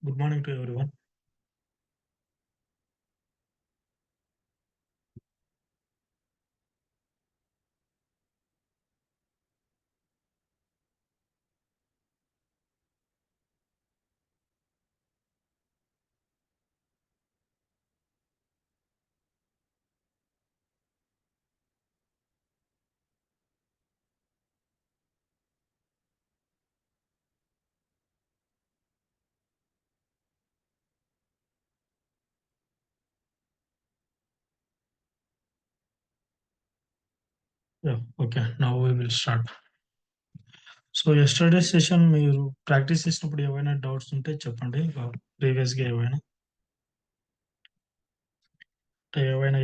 Good morning to everyone. Yeah, okay. Now we will start. So yesterday session మీరు practice చేసినప్పుడు ఏవైనా doubts ఉంటే చెప్పండి. ప్రీవియస్‌గా ఏవైనా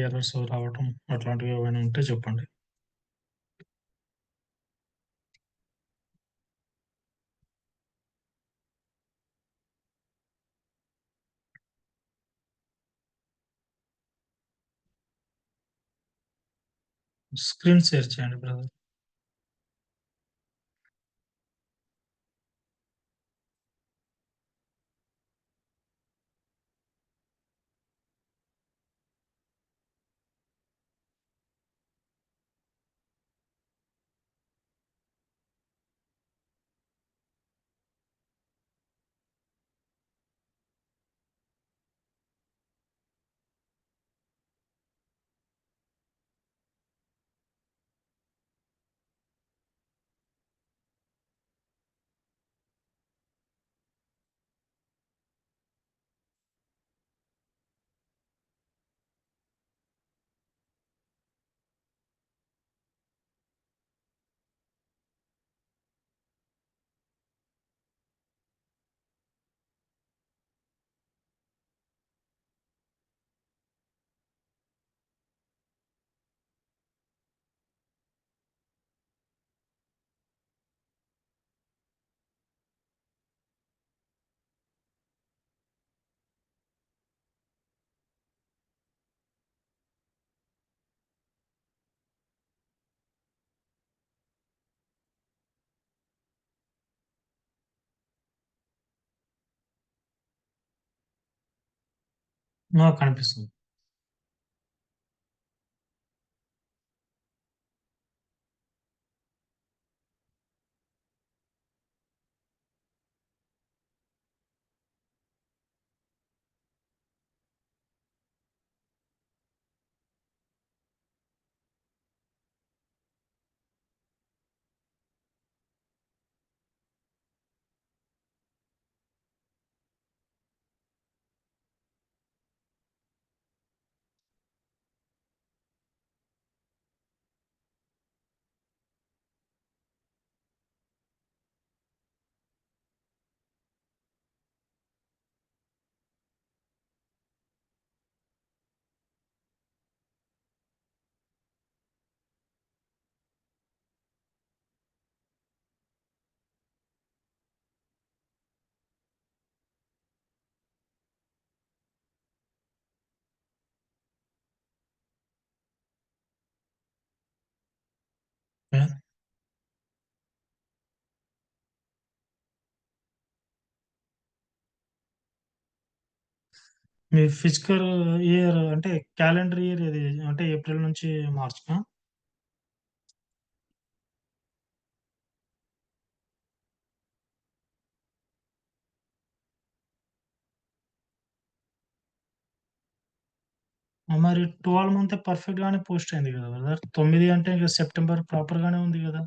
ఎర్రర్స్ రావటం అట్లాంటివి ఏవైనా ఉంటే చెప్పండి. స్క్రీన్ షేర్ చేయండి బ్రదర్. నాకు కనిపిస్తుంది. ఓకే. మీ ఫిజికల్ ఇయర్ అంటే క్యాలెండర్ ఇయర్ ఏది? అంటే ఏప్రిల్ నుంచి మార్చ్‌కా? 12 మంతే పర్ఫెక్ట్ గానే పోస్ట్ అయింది కదా బ్రదర్. 9 అంటే ఇక సెప్టెంబర్ ప్రాపర్ గానే ఉంది గదా!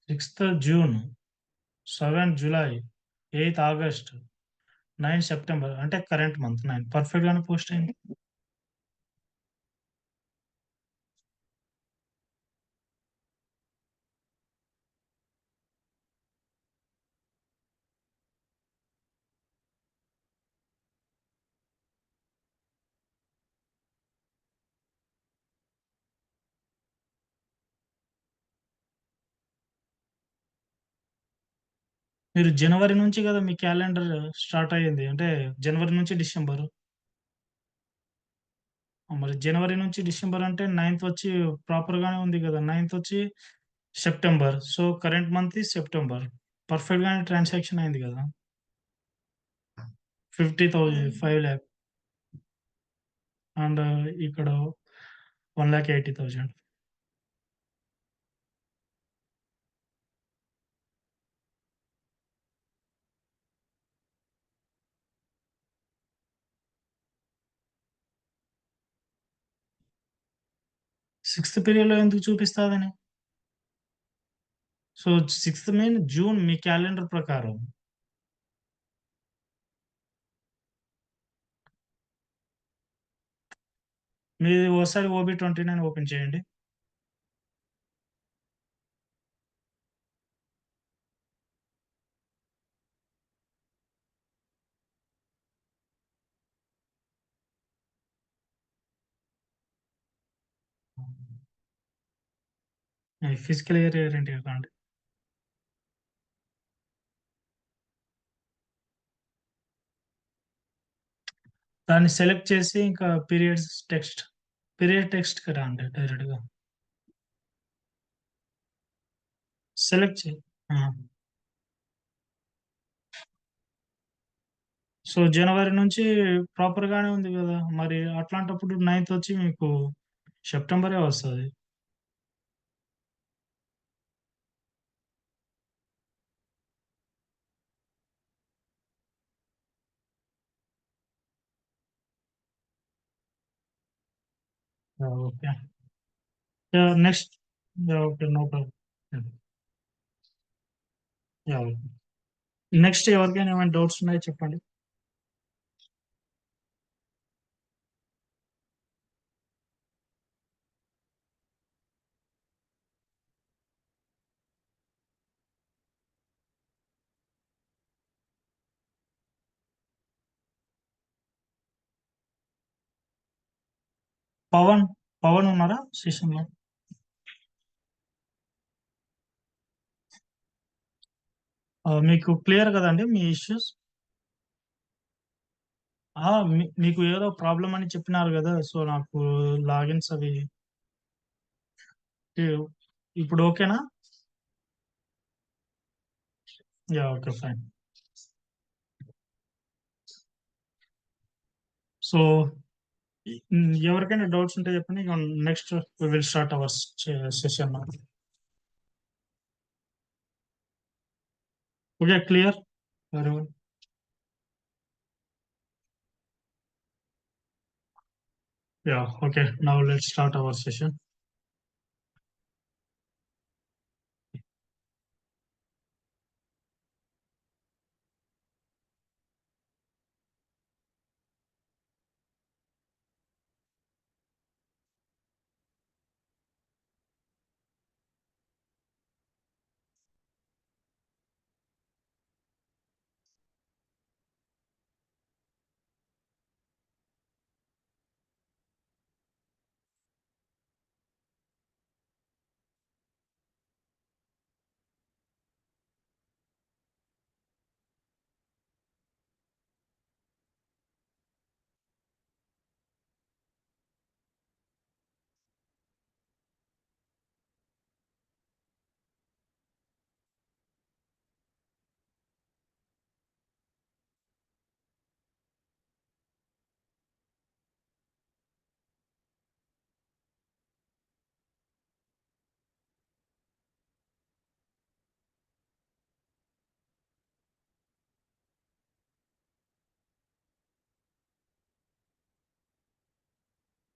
6థ్ జూన్, 7 జులై, 8 ఆగస్ట్, 9 సెప్టెంబర్ అంటే కరెంట్ మంత్ 9 పర్ఫెక్ట్ గానే పోస్ట్ అయింది. మీరు జనవరి నుంచి గదా మీ క్యాలెండర్ స్టార్ట్ అయ్యింది. అంటే జనవరి నుంచి డిసెంబర్. మరి జనవరి నుంచి డిసెంబర్ అంటే 9థ్ వచ్చి ప్రాపర్‌గానే ఉంది గదా! 9థ్ వచ్చి September. So, current month is September. పర్ఫెక్ట్‌గానే ట్రాన్సాక్షన్ అయింది గదా! 50,000 5,00,000 అండ్ ఇక్కడ 1,80,000. 6థ్ పీరియడ్‌లో ఎందుకు చూపిస్తాదని? సో, 6థ్ మీన్ జూన్ మీ క్యాలెండర్ ప్రకారం. మీది ఓసారి ఓబీ29 ఓపెన్ చేయండి. ఫిజికల్ ఇయర్ ఏంటి అకౌంట్. దాన్ని సెలెక్ట్ చేసి ఇంకా పీరియడ్ టెక్స్ట్‌కి రండి డైరెక్ట్‌గా. సెలెక్ట్ చేయి. ఆ! సో, జనవరి నుంచి ప్రాపర్‌గానే ఉంది గదా! మరి అట్లాంటప్పుడు 9థ్ వచ్చి మీకు సెప్టెంబరే వస్తది. Yeah! Okay. Next. Yeah! Okay. No problem. Hmm. Yeah! Okay. Next ఎవరికైనా ఏమైనా డౌట్స్ ఉన్నాయో చెప్పండి. పవన్, పవన్ ఉన్నారా సెషన్‌లో? మీకు క్లియర్ గదండీ మీ ఇష్యూస్? మీకు ఏదో ప్రాబ్లమ్ అని చెప్పినారు గదా! సో, నాకు లాగిన్స్ అవి ఇ ఇప్పుడు ఓకేనా? యాహ్! ఓకే. ఫైన్. సో, ఎవరికైనా డౌట్స్ ఉంటే చెప్పండి. ఇక next we will start our session now. Okay. Clear? Everyone? Yeah! Okay. Now let's start our session.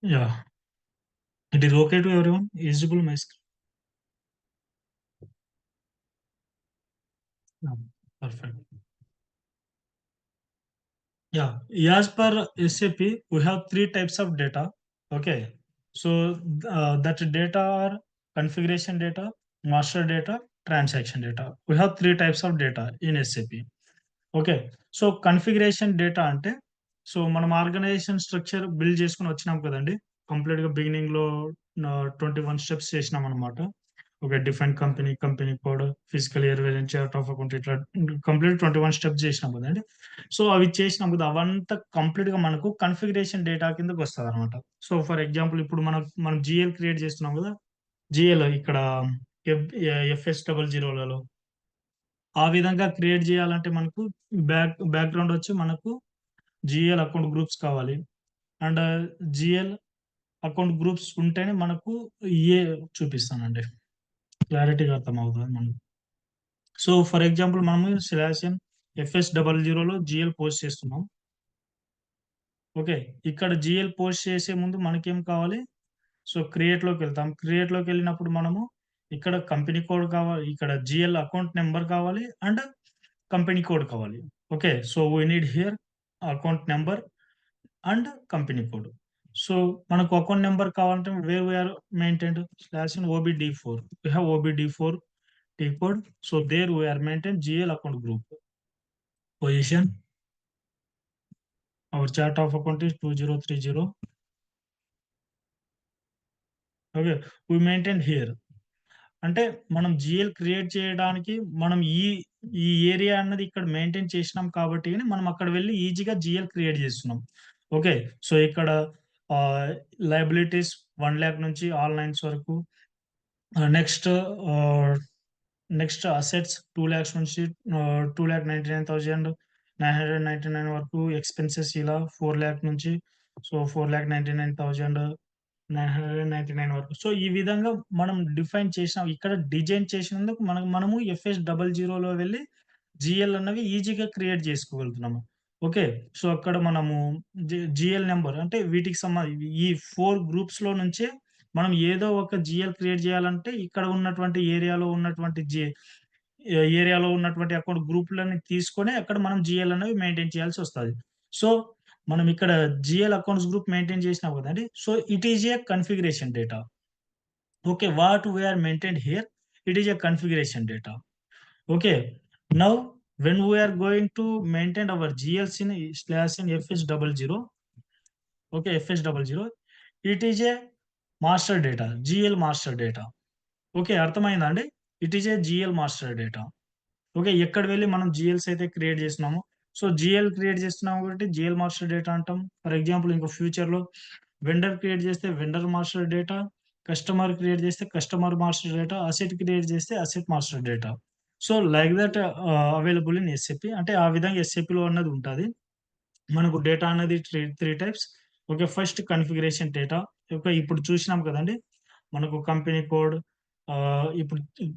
Yeah! It is okay to everyone? Visible my screen? Yeah! Perfect. Yeah. As per SAP, we have three types of data. Okay. So that data are configuration data, master data, transaction data. We have three types of data in SAP. Okay. So, configuration data అంటే, so, మనం organisation structure build చేసుకొని వచ్చినాం కదండీ! కంప్లీట్‌గా బిగినింగ్‌లో 21 steps చేసినామనమాట. Okay. Define company, company code, physical year variant, chart of account ఇట్లా complete 21 steps చేసినాం కదండీ. సో, అవి చేసినాం కదా! అవంతా కంప్లీట్‌గా మనకు కాన్ఫిగరేషన్ డేటా కిందకొస్తదనమాట. సో, ఫర్ ఎగ్జాంపుల్ ఇప్పుడు మనం జీఎల్ క్రియేట్ చేస్తున్నాం కదా! జీఎల్ ఇక్కడ ఎఫ్ఎస్00లలో ఆ విధంగా క్రియేట్ చేయాలంటే మనకు బ్యాక్‌గ్రౌండ్ వచ్చి మనకు జీఎల్ అకౌంట్ గ్రూప్స్ కావాలి. అండ్ జీఎల్ అకౌంట్ గ్రూప్స్ ఉంటేనే మనకు ఏ చూపిస్తానండి. క్లారిటీగా అర్థమవుతది మనకు. సో, ఫర్ ఎగ్జాంపుల్ మనము /n FS00లో జీఎల్ పోస్ట్ చేస్తున్నాం. ఓకే. ఇక్కడ జీఎల్ పోస్ట్ చేసే ముందు మనకేం కావాలి? సో, క్రియేట్‌లోకెళ్తాం. క్రియేట్‌లోకెళ్ళినప్పుడు మనము ఇక్కడ కంపెనీ కోడ్ కావాలి. ఇక్కడ జీఎల్ అకౌంట్ నంబర్ కావాలి. అండ్ కంపెనీ కోడ్ కావాలి. Okay. So, we need here account number and company code. So, మనకు అకౌంట్ నంబర్ కావాలంటే where we are maintained /n OBD4. We have OBD4 T code. So, there we are maintain GL account group. Position, our chart of account is 2030. Okay. We maintain here. అంటే మనం GL create చేయడానికి మనం ఈ area అన్నది ఇక్కడ maintain చేసినాం కాబట్టి మనం అక్కడ వెళ్లి ఈజీగా జీఎల్ క్రియేట్ చేస్తున్నాం. ఓకే. సో, ఇక్కడ ఆహ్, లయబిలిటీస్ 1,00,000 నుంచి ఆల్ లైన్స్ వరకు. నెక్స్ట్ ఆహ్, నెక్స్ట్ అసెట్స్ 2,00,000 నుంచి 2,99,999 వరకు. ఎక్స్‌పెన్సెస్ ఇలా 4,00,000 నుంచి 4,99,999 వరకు. సో, ఈ విధంగా మనం డిఫైన్ చేసినాం. ఇక్కడ డిజైన్ చేసినందుకు మనము FS00లో వెళ్లి జీఎల్ అన్నవి ఈజీగా క్రియేట్ చేసుకోగలుగుతున్నాము. ఓకే. సో, అక్కడ మనము జీఎల్ నంబర్ అంటే వీటికి ఈ 4 గ్రూప్స్‌లో నుంచే మనం ఏదో ఒక జీఎల్ క్రియేట్ చేయాలంటే ఇక్కడ ఉన్నటువంటి ఏరియాలో ఉన్నటువంటి అకౌంట్ గ్రూప్‌లని తీసుకొని అక్కడ మనం జీఎల్ అనేవి మెయింటైన్ చేయాల్సొస్తది. సో, మనం ఇక్కడ జీఎల్ అకౌంట్స్ గ్రూప్ మెయింటైన్ చేసినాం కదండీ. So, it is a configuration data. Okay. What we are maintained here, it is a configuration data. Okay. Now, when we are going to maintain our GLs in /n FS00, okay, FS00, it is a master data, GL master data. Okay. అర్థమైందా అండి? It is A GL master data. Okay. ఎక్కడ వెళ్లి మనం జీఎల్స్ అయితే create చేస్తున్నామో, so, GL create చేస్తున్నాం కాబట్టి GL master data అంటాం. ఫర్ ఎగ్జాంపుల్ ఇంక ఫ్యూచర్‌లో వెండర్ క్రియేట్ చేస్తే vendor master data, customer create చేస్తే customer master data, asset create చేస్తే asset master data. So, like that available in SAP. అంటే ఆ విధంగా ఎస్ఏపీలో అన్నది ఉంటది. మనకు డేటా అనేది 3 types. Okay. First configuration data. Okay. ఇప్పుడు చూసినాం కదండీ. మనకు కంపెనీ కోడ్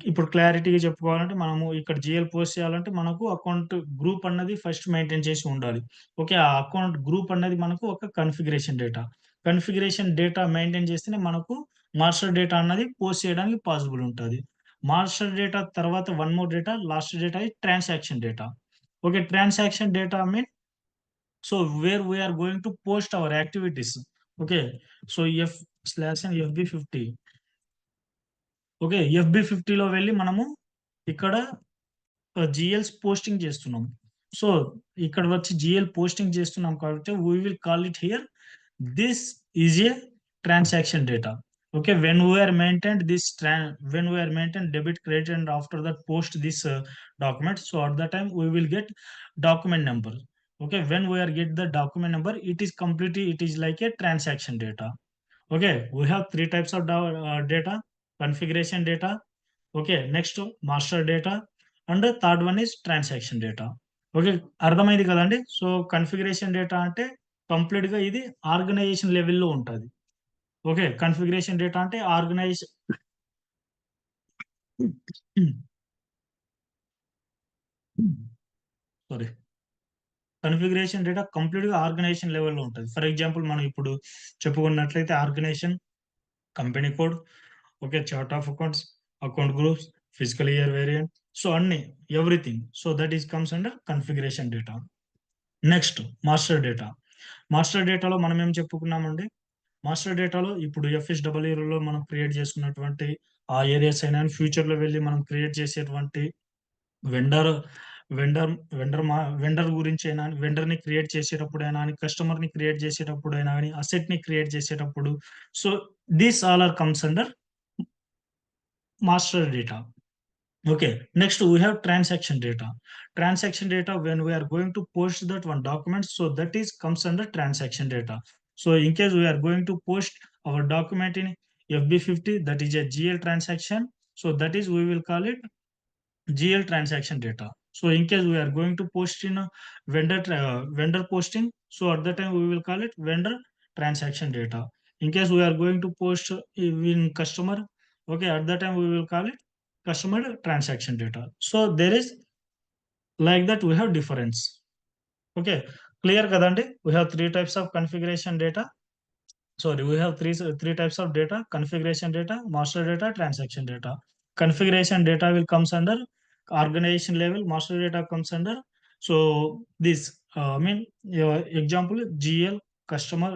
ఇప్పుడు క్లారిటీగా చెప్పుకోవాలంటే మనము ఇక్కడ జీఎల్ పోస్ట్ చేయాలంటే మనకు అకౌంట్ గ్రూప్ అన్నది ఫస్ట్ మెయింటైన్ చేసి ఉండాలి. ఓకే. ఆ అకౌంట్ గ్రూప్ అన్నది మనకు ఒక configuration data. Configuration data maintain చేస్తేనే మనకు మాస్టర్ డేటా అన్నది పోస్ట్ చేయడానికి పాసిబుల్ ఉంటది. మాస్టర్ డేటా తర్వాత one more data, last data is transaction data. Okay. Transaction data mean so, where we are going to post our activities. Okay. So, FB50. Okay. FB50లో వెళ్లి మనము ఇక్కడ జీఎల్స్ posting చేస్తున్నాం. So, ఇక్కడ వచ్చి జీఎల్ పోస్టింగ్ చేస్తున్నాం కాబట్టి we will call it here this is a transaction data. Okay, when we are maintained debit, credit, and after that post this document, so at that time we will get document number. Okay, when we are get the document number, it is like a transaction data. Okay, we have three types of data: configuration data. Okay, next master data, and the third one is transaction data. Okay. అర్థమైంది కదండీ. So, configuration data అంటే కంప్లీట్‌గా ఇది organisation లెవెల్‌లో ఉంటది. Okay. Configuration data అంటే sorry. Configuration data కంప్లీట్‌గా organisation లెవెల్‌లో ఉంటది. ఫర్ ఎగ్జాంపుల్ మనం ఇప్పుడు చెప్పుకున్నట్లయితే organisation, company code, okay, chart of accounts, account groups, physical year variant, so, అన్నీ everything. So, that is comes under configuration data. Next master data. Master డేటాలో మనం ఏం చెప్పుకున్నామండి? మాస్టర్ డేటాలో ఇప్పుడు ఎఫ్ఎస్‌డబ్ల్యూలో మనం క్రియేట్ చేసుకున్నటువంటి ఆ ఏరియాస్ అయినా ఫ్యూచర్‌లో వెళ్లి మనం క్రియేట్ చేసేటువంటి వెండర్ వెండర్ వెండర్ గురించైనా, వెండర్‌ని క్రియేట్ చేసేటప్పుడైనా అని, కస్టమర్‌ని క్రియేట్ చేసేటప్పుడైనా గాని, అసెట్‌ని క్రియేట్ చేసేటప్పుడు. So, these all are comes under master data. Okay, next we have transaction data. Transaction data, when we are going to post that one document, so that is comes under transaction data. So in case we are going to post our document in FB50, that is a GL transaction. So that is we will call it GL transaction data. So in case we are going to post in a vendor posting, so at that time we will call it vendor transaction data. In case we are going to post in customer, okay, at that time we will call it customer transaction data. So there is like that we have difference. Okay, clear kadandi? We have three types of configuration data. Sorry, we have three types of data: configuration data, master data, transaction data. Configuration data will comes under organization level, master data comes under, so this I mean your example GL, customer,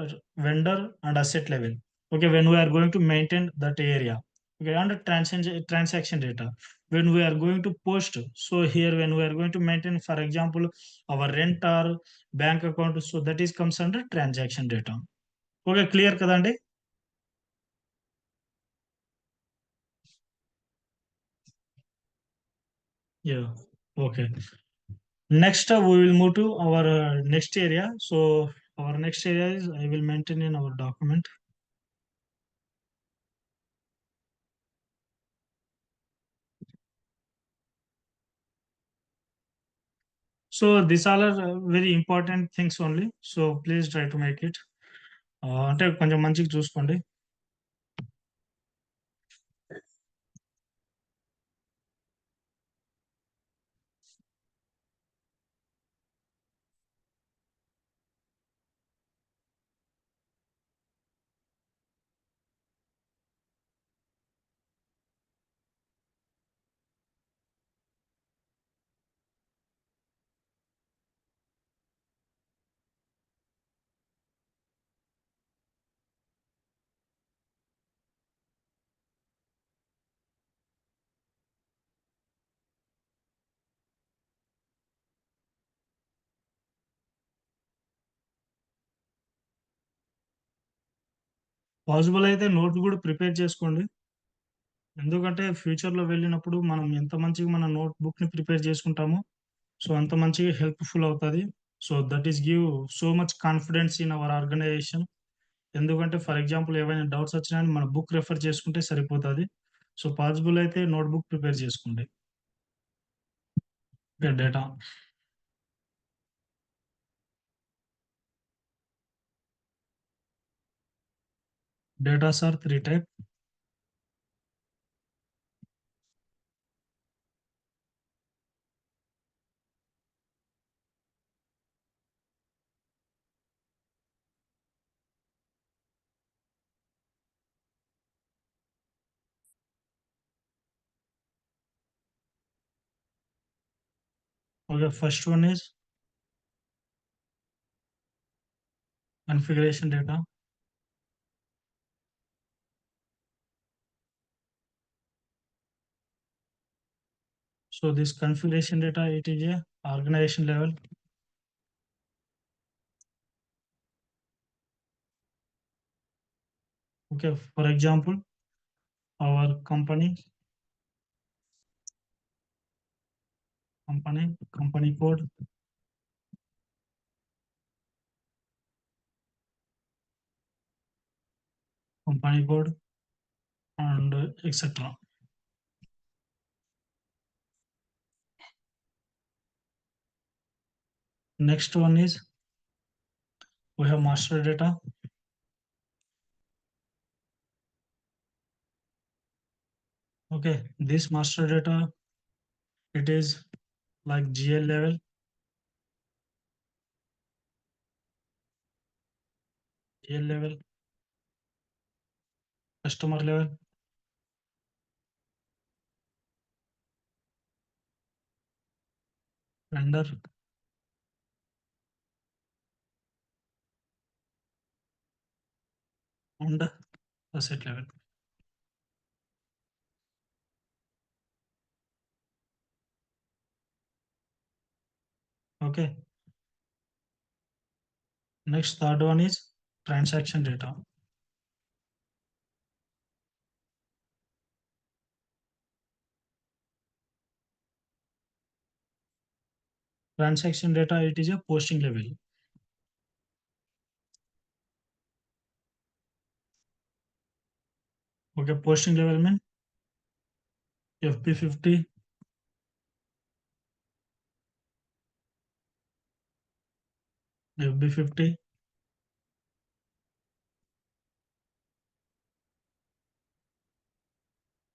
vendor and asset level. Okay, when we are going to maintain that area. Okay, under transaction data, when we are going to post, so here when we are going to maintain, for example, our rent or bank account, so that is comes under transaction data. Okay, clear కదండి? Yeah. Okay. Next, we will move to our next area. So our next area is I will maintain in our document. So these all are very important things only. So please try to make it. అంటే కొంచెం మంచిగా చూసుకోండి. Possible అయితే note కూడా prepare చేసుకోండి. ఎందుకంటే ఫ్యూచర్‌లో వెళ్ళినప్పుడు మనం ఎంత మంచిగా మన నోట్ బుక్‌ని ప్రిపేర్ చేసుకుంటామో, సో అంత మంచిగా హెల్ప్‌ఫుల్ అవుతది. So that is give so much confidence in our organisation. ఎందుకంటే ఫర్ ఎగ్జాంపుల్ ఏవైనా డౌట్స్ వచ్చినా మన బుక్ రెఫర్ చేసుకుంటే సరిపోతది. సో పాసిబుల్ అయితే నోట్‌బుక్ ప్రిపేర్ చేసుకోండి. Okay. Data. Datas are 3 type. Okay. First one is configuration data. So this configuration data it is a organisation level. Okay. For example our company, company code, company code and etc. Next one is we have master data. Okay, this master data it is like GL level, customer level, vendor, and asset level. Okay. Next, third one is transaction data. Transaction data, it is a posting level. Okay, posting level mean FP50, FB50,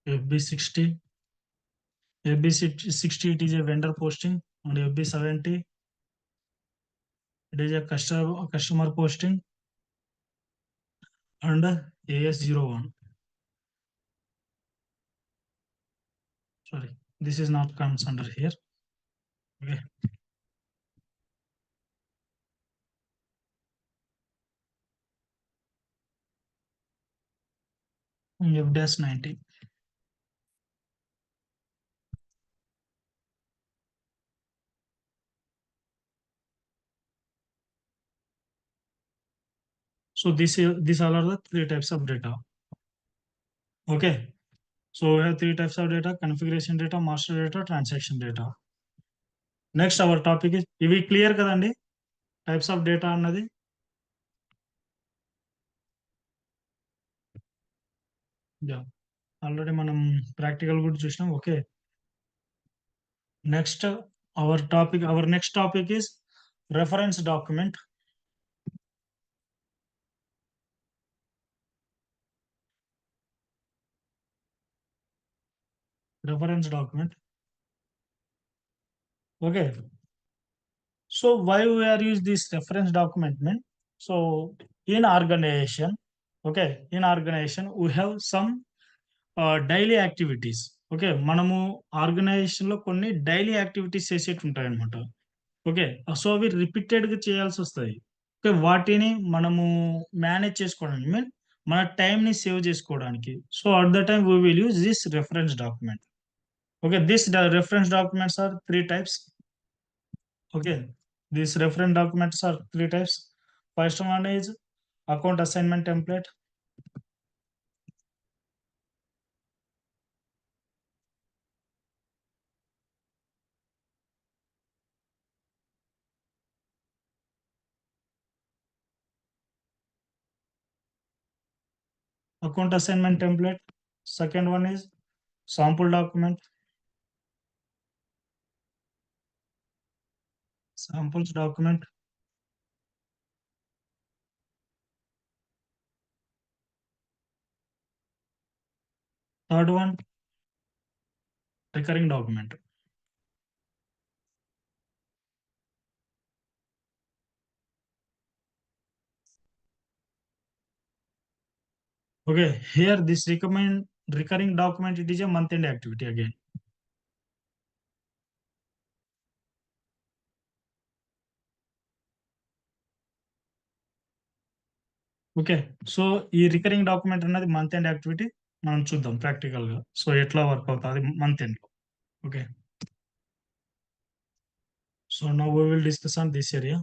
FB60, FB60 it is a vendor posting, and FB70 it is a customer posting, and AS01. Sorry, this is not comes under here. Okay, F-90. So these all are the three types of data. Okay. So we have three types of data: configuration data, master data, transaction data. Next our topic is ఇవి clear కదండి, types of data అన్నది. Already మనం practical కూడా చూసినాం. Okay, next our next topic is reference document. Reference document. Okay, so why we are use this reference document mean? So in organization, okay, in organization we have some daily activities. Okay, మనము organisation లో కొన్ని daily activities చేసేటి ఉంటాయి అనమాట. Okay, so అవి repeated గా చేయాల్సి వస్తాయి. ఓకే, వాటిని మనము మేనేజ్ చేసుకోవడానికి మీన్ మన టైం ని సేవ్ చేసుకోవడానికి. So at the time we will use this reference document. Okay, this reference documents are three types. Okay, these reference documents are three types. First one is account assignment template. Account assignment template. Second one is sample document. Samples document. Third one, recurring document. Okay, here this recurring document, it is a month end activity again. Okay, so ఈ recurring document అన్నది month end activity మనం చూద్దాం practical గా. So ఎట్లా work అవుతుంది month end లో. Okay, so now we will discuss on this area.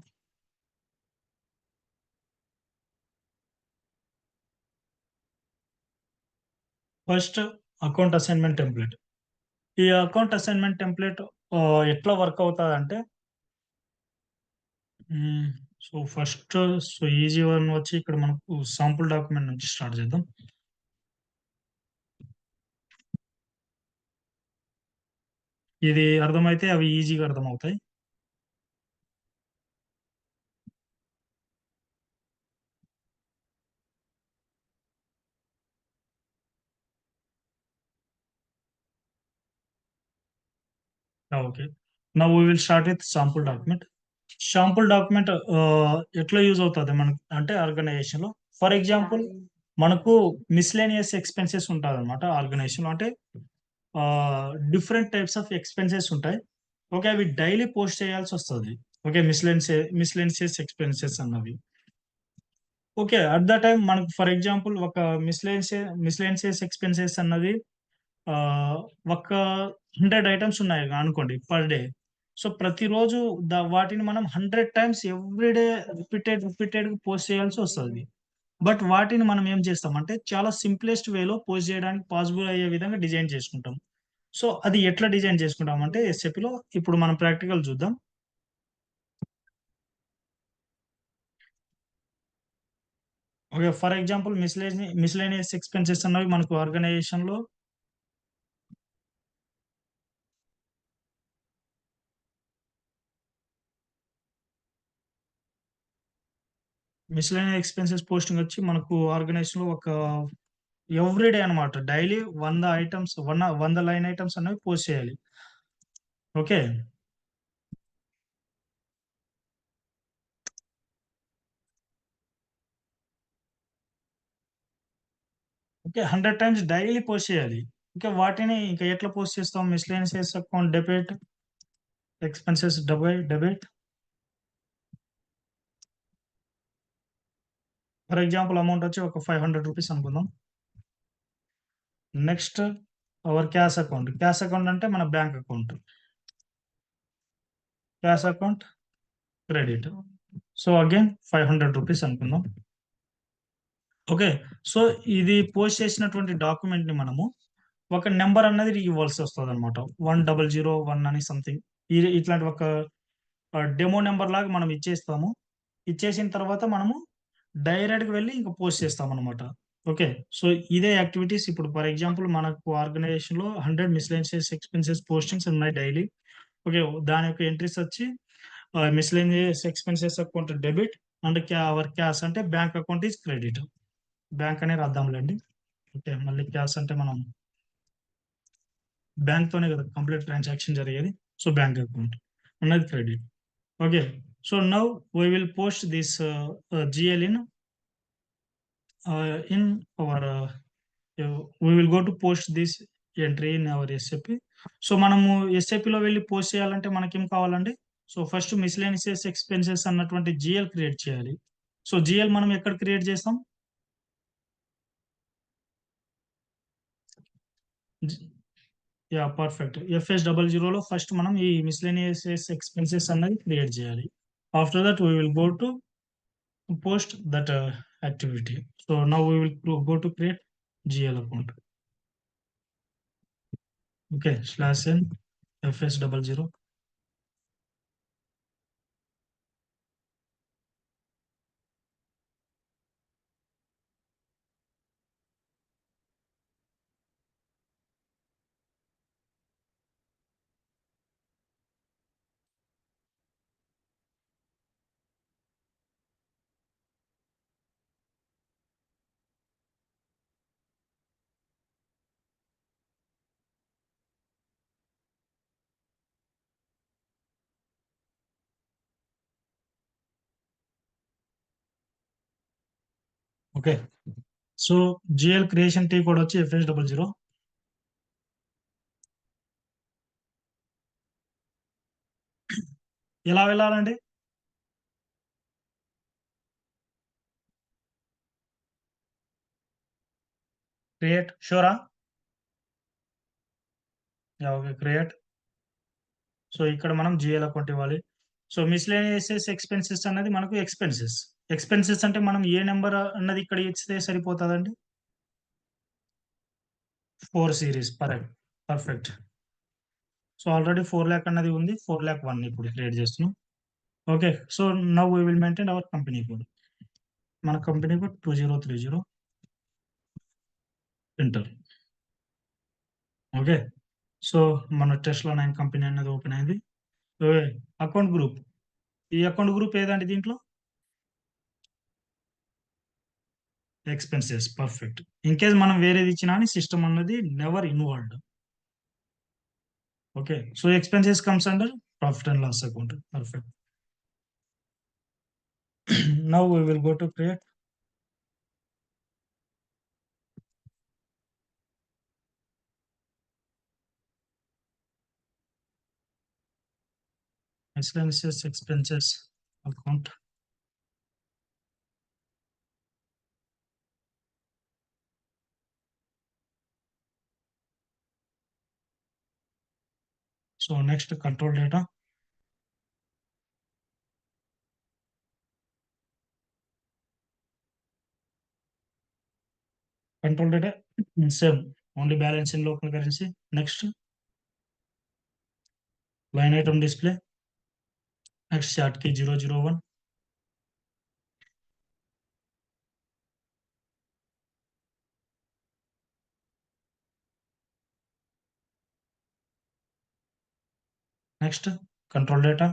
First account assignment template. ఈ account assignment template ఎట్లా వర్క్ అవుతుంది అంటే, so first so easy one వచ్చి ఇక్కడ మనకు సాంపుల్ డాక్యుమెంట్ నుంచి స్టార్ట్ చేద్దాం. ఇది అర్థమైతే అవి ఈజీగా అర్థమవుతాయి. Okay, now we will start with sample document. Sample document ఎట్లా యూజ్ అవుతుంది మనకు అంటే ఆర్గనైజేషన్ లో. ఫర్ ఎగ్జాంపుల్ మనకు మిస్లేనియస్ ఎక్స్పెన్సెస్ ఉంటుంది అనమాట ఆర్గనైజేషన్ లో. అంటే డిఫరెంట్ టైప్స్ ఆఫ్ ఎక్స్పెన్సెస్ ఉంటాయి. ఓకే, అవి డైలీ పోస్ట్ చేయాల్సి వస్తుంది. ఓకే, మిస్లేనియస్ ఎక్స్పెన్సెస్ అన్నవి. ఓకే, అట్ ద టైం మనకు ఫర్ ఎగ్జాంపుల్ ఒక మిస్లేనియస్ ఎక్స్పెన్సెస్ అన్నది ఆ, ఒక 100 ఐటమ్స్ ఉన్నాయి అనుకోండి పర్ డే. సో ప్రతిరోజు వాటిని మనం 100 టైమ్స్ ఎవ్రీడే రిపీటెడ్ పోస్ట్ చేయాల్సి వస్తుంది. బట్ వాటిని మనం ఏం చేస్తామంటే చాలా సింప్లెస్ట్ వేలో పోస్ట్ చేయడానికి పాసిబుల్ అయ్యే విధంగా డిజైన్ చేసుకుంటాం. సో అది ఎట్లా డిజైన్ చేసుకుంటాం అంటే SAP లో ఇప్పుడు మనం ప్రాక్టికల్ చూద్దాం. Okay. For example miscellaneous expenses అన్నవి మనకు ఆర్గనైజేషన్‌లో మిస్‌లేనియస్ ఎక్స్‌పెన్సెస్ పోస్టింగ్ వచ్చి మనకు ఆర్గనైజేషన్‌లో ఒక ఎవ్రీ డే అన్నమాట. డైలీ 100 ఐటెమ్స్ 100 లైన్ ఐటెమ్స్ అనేవి పోస్ట్ చేయాలి. Okay. Okay. 100 times daily post చేయాలి. ఇంకా వాటిని ఇంకా ఎట్లా పోస్ట్ చేస్తాం? Miscellaneous account debit, expenses debit. For example amount వచ్చి ఒక ₹500 అనుకుందాం. Next our cash account. Cash account అంటే మన bank account. Cash account credit. So, again ₹500 అనుకుందాం. ఓకే. సో, ఇది పోస్ట్ చేసినటువంటి డాక్యుమెంట్‌ని మనము ఒక నంబర్ అన్నది ఇవ్వాల్సొస్తదనమాట. 1001 అని సంథింగ్. ఇట్లాంటి ఒక డెమో నంబర్ లాగా మనం ఇచ్చేస్తాము. ఇచ్చేసిన తర్వాత మనము డైరెక్ట్‌గా వెళ్లి ఇంక పోస్ట్ చేస్తామనమాట. ఓకే. సో, ఇదే యాక్టివిటీస్ ఇప్పుడు ఫర్ ఎగ్జాంపుల్ మనకు ఆర్గనైజేషన్‌లో 100 మిస్‌లేనియస్ ఎక్స్‌పెన్సెస్ పోస్టింగ్స్ ఉన్నాయి డైలీ. ఓకే. దాని యొక్క ఎంట్రీస్ వచ్చి miscellaneous expenses account debit and our cash అంటే bank account is credit. Bank అనే రాద్దాంలెండి. ఓకే. మళ్ళీ క్యాష్ అంటే మనం బ్యాంక్‌తోనే కదా కంప్లీట్ ట్రాన్సాక్షన్ జరిగేది. సో, బ్యాంక్ అకౌంట్ అన్నది credit. Okay. So, now we will post this GL in our we will go to post this entry in our SAP. So, మనము ఎస్ఏపీలో వెళ్లి పోస్ట్ చేయాలంటే మనకేం కావాలండి? సో, ఫస్ట్ మిస్‌లేనియస్ ఎక్స్‌పెన్సెస్ అన్నటువంటి GL create చేయాలి. So, GL మనం ఎక్కడ క్రియేట్ చేస్తాం? జి యాహ్! పర్ఫెక్ట్. FS00లో ఫస్ట్ మనం ఈ మిస్‌లేనియస్ ఎక్స్‌పెన్సెస్ అన్నది క్రియేట్ చేయాలి. After that we will go to post that activity. So now we will go to create GL account. Okay, /n fs00. Okay. So GL creation T code వచ్చి FS00. ఎలా వెళ్ళాలండి? Create షూరా? Yeah! Okay. Create. So ఇక్కడ మనం GL account ఇవ్వాలి. So miscellaneous expenses అన్నది మనకు expenses. Expenses అంటే మనం ఏ నంబర్ అన్నది ఇక్కడ ఇస్తే సరిపోతదండి? 4 సీరీస్ పర్ఫెక్ట్. సో ఆల్రెడీ 4,00,000 అన్నది ఉంది. 4,01,000 ఇప్పుడు క్రియేట్ చేస్తున్నాం. Okay. So now we will maintain our company code. మన company code 2030 enter. Okay. So మన టెస్లా 9 కంపెనీ అనేది ఓపెన్ అయింది. ఓకే. Account group. ఈ అకౌంట్ గ్రూప్ ఏదండి దీంట్లో? Expenses perfect. ఇన్‌కేస్ మనం వేరేది ఇచ్చినా అని సిస్టమ్ అన్నది never involved. Okay. So expenses comes under profit and loss account. Perfect. Now we will go to create miscellaneous expenses account. So next control data. Control data same. Only balance in local currency. Next line item display. Next chart key 001. Next control data.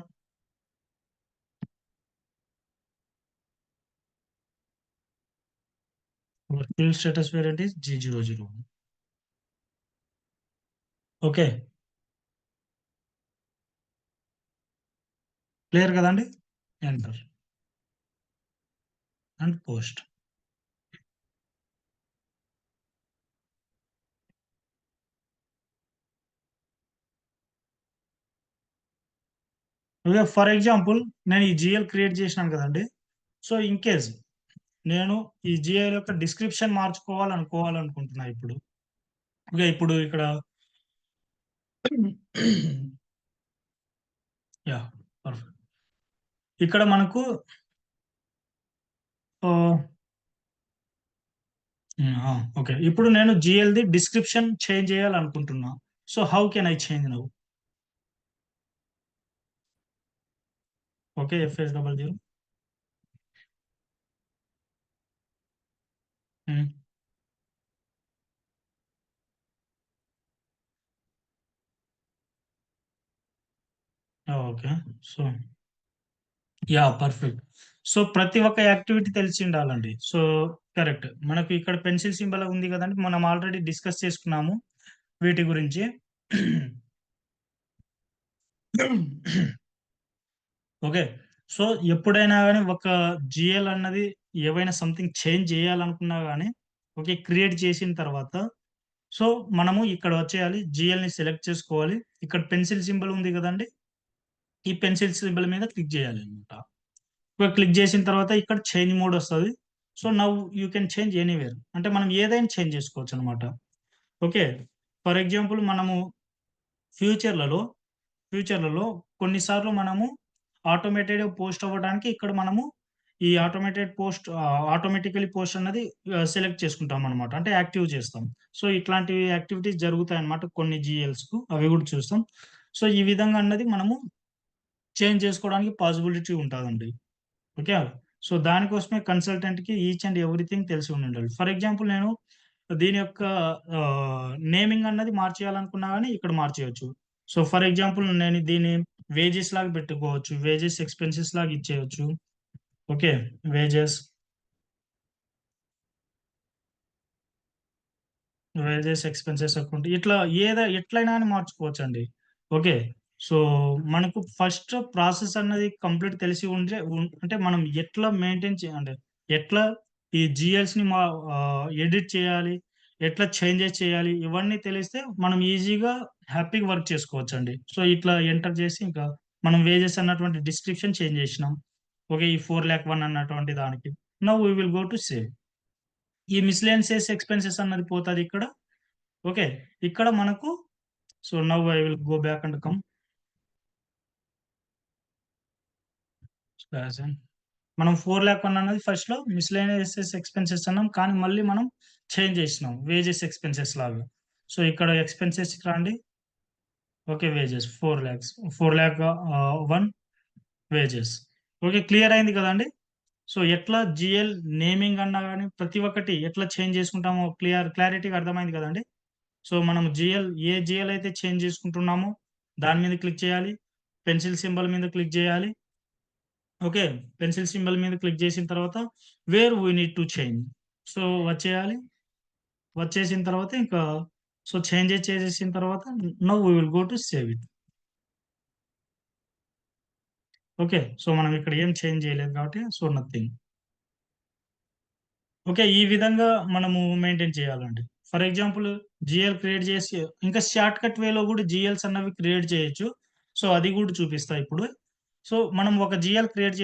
Field status variant is G00. Okay. Clear కదండి. Enter and post. For example నేను ఈ GL create చేసినాను కదండి. So in case నేను ఈ GL యొక్క description మార్చుకోవాలనుకుంటున్నా ఇప్పుడు. Okay, ఇప్పుడు ఇక్కడ యా పర్ఫెక్ట్. ఇక్కడ మనకు ఓకే, ఇప్పుడు నేను జిఎల్ది డిస్క్రిప్షన్ చేంజ్ చేయాలనుకుంటున్నా. So how can I change now? Okay, FS00. Okay. So yeah perfect. So ప్రతి ఒక్క యాక్టివిటీ తెలిసి ఉండాలండి. So correct. మనకు ఇక్కడ పెన్సిల్ సింబల్ ఉంది కదండి, మనం ఆల్రెడీ డిస్కస్ చేసుకున్నాము వీటి గురించి. ఓకే. సో ఎప్పుడైనా గాని ఒక జిఎల్ అన్నది ఏవైనా సంథింగ్ చేంజ్ చేయాలనుకున్నా గాని, ఓకే, క్రియేట్ చేసిన తర్వాత సో మనము ఇక్కడ వచ్చేయాలి. జిఎల్‌ని సెలెక్ట్ చేసుకోవాలి. ఇక్కడ పెన్సిల్ సింబల్ ఉంది కదండీ! ఈ పెన్సిల్ సింబల్ మీద క్లిక్ చేయాలన్నమాట. క్లిక్ చేసిన తర్వాత ఇక్కడ చేంజ్ మోడ్ వస్తది. So now you can change anywhere. అంటే మనం ఏదైనా చేంజ్ చేసుకోవచ్చనమాట. ఓకే. ఫర్ ఎగ్జాంపుల్ మనము ఫ్యూచర్‌లలో ఫ్యూచర్‌లలో కొన్నిసార్లు మనము ఆటోమేటెడ్‌గా పోస్ట్ అవ్వడానికి ఇక్కడ మనము ఈ ఆటోమేటికల్లీ పోస్ట్ అన్నది సెలెక్ట్ చేసుకుంటామనమాట. అంటే యాక్టివ్ చేస్తాం. సో ఇట్లాంటి యాక్టివిటీస్ జరుగుతాయన్నమాట కొన్ని జీఎల్స్‌కు. అవి కూడా చూస్తాం. సో ఈ విధంగా అన్నది మనము చేంజ్ చేసుకోవడానికి పాసిబిలిటీ ఉంటాదండి. ఓకే. సో దానికోసమే కన్సల్టెంట్‌కి ఈచ్ అండ్ ఎవ్రీథింగ్ తెలిసి ఉండాలి. ఫర్ ఎగ్జాంపుల్ నేను దీని యొక్క నేమింగ్ అన్నది మార్చేయాలనుకున్నా గాని ఇక్కడ మార్చేయొచ్చు. సో ఫర్ ఎగ్జాంపుల్ నేను దీన్ని వేజెస్ లాగా పెట్టుకోవచ్చు. వేజెస్, ఎక్స్‌పెన్సెస్ లాగా ఇచ్చేయొచ్చు. ఓకే. వేజెస్, ఎక్స్‌పెన్సెస్ అకౌంట్ ఇట్లా ఎట్లైనా అని మార్చుకోవచ్చండి. ఓకే. సో మనకు ఫస్ట్ ప్రాసెస్ అన్నది కంప్లీట్ తెలిసి ఉంటే అంటే మనం ఎట్లా మెయింటైన్ అంటే ఎట్లా ఈ జీఎల్స్‌ని ఎడిట్ చేయాలి, ఎట్లా చేంజెస్ చేయాలి, ఇవన్నీ తెలిస్తే మనం ఈజీగా హ్యాపీగా వర్క్ చేసుకోవచ్చండి. సో ఇట్లా ఎంటర్ చేసి ఇంకా మనం వేజెస్ అన్నటువంటి డిస్క్రిప్షన్ చేంజ్ చేసినాం. ఓకే. ఈ 4,01,000 అన్నటువంటి దానికి. Now we will go to save. ఈ మిస్‌లెనియస్ ఎక్స్‌పెన్సెస్ అన్నది పోతదిక్కడ. ఓకే. ఇక్కడ మనకు so now I will go back and come slash N. మనం 4,01,000 అన్నది ఫస్ట్‌లో మిస్‌లెనియస్ ఎక్స్‌పెన్సెస్ అన్నాం. కానీ మళ్ళీ మనం చేంజ్ చేసినాం. వేజెస్ ఎక్స్‌పెన్సెస్ లాగా. సో ఇక్కడ ఎక్స్‌పెన్సెస్‌కి రండి. Okay. Wages 4,00,000 1 wages. Okay. Clear అయింది కదండీ! సో ఎట్లా జీఎల్ నేమింగ్ అన్నా గాని ప్రతి ఒక్కటి ఎట్లా చేంజ్ చేసుకుంటామో క్లారిటీగా అర్థమైంది కదండీ! సో మనం ఏ జీఎల్ అయితే చేంజ్ చేసుకుంటున్నామో దాని మీద క్లిక్ చేయాలి. పెన్సిల్ సింబల్ మీద క్లిక్ చేయాలి. ఓకే. పెన్సిల్ సింబల్ మీద క్లిక్ చేసిన తర్వాత where we need to change. So వచ్చేయాలి. వచ్చేసిన తర్వాత ఇంకా సో చేంజెస్ చేసేసిన తర్వాత now we will go to save it. Okay. So మనం ఇక్కడ ఏం చేంజ్ చేయలేదు కాబట్టి సో నథింగ్. ఓకే. ఈ విధంగా మనము మెయింటైన్ చేయాలండి. ఫర్ ఎగ్జాంపుల్ జీఎల్ క్రియేట్ చేసి ఇంకా షార్ట్‌కట్ వేలో గూడా జీఎల్స్ అన్నవి క్రియేట్ చేయొచ్చు. సో అది గూడా చూపిస్తా ఇప్పుడు. సో మనం ఒక జీఎల్ క్రియేట్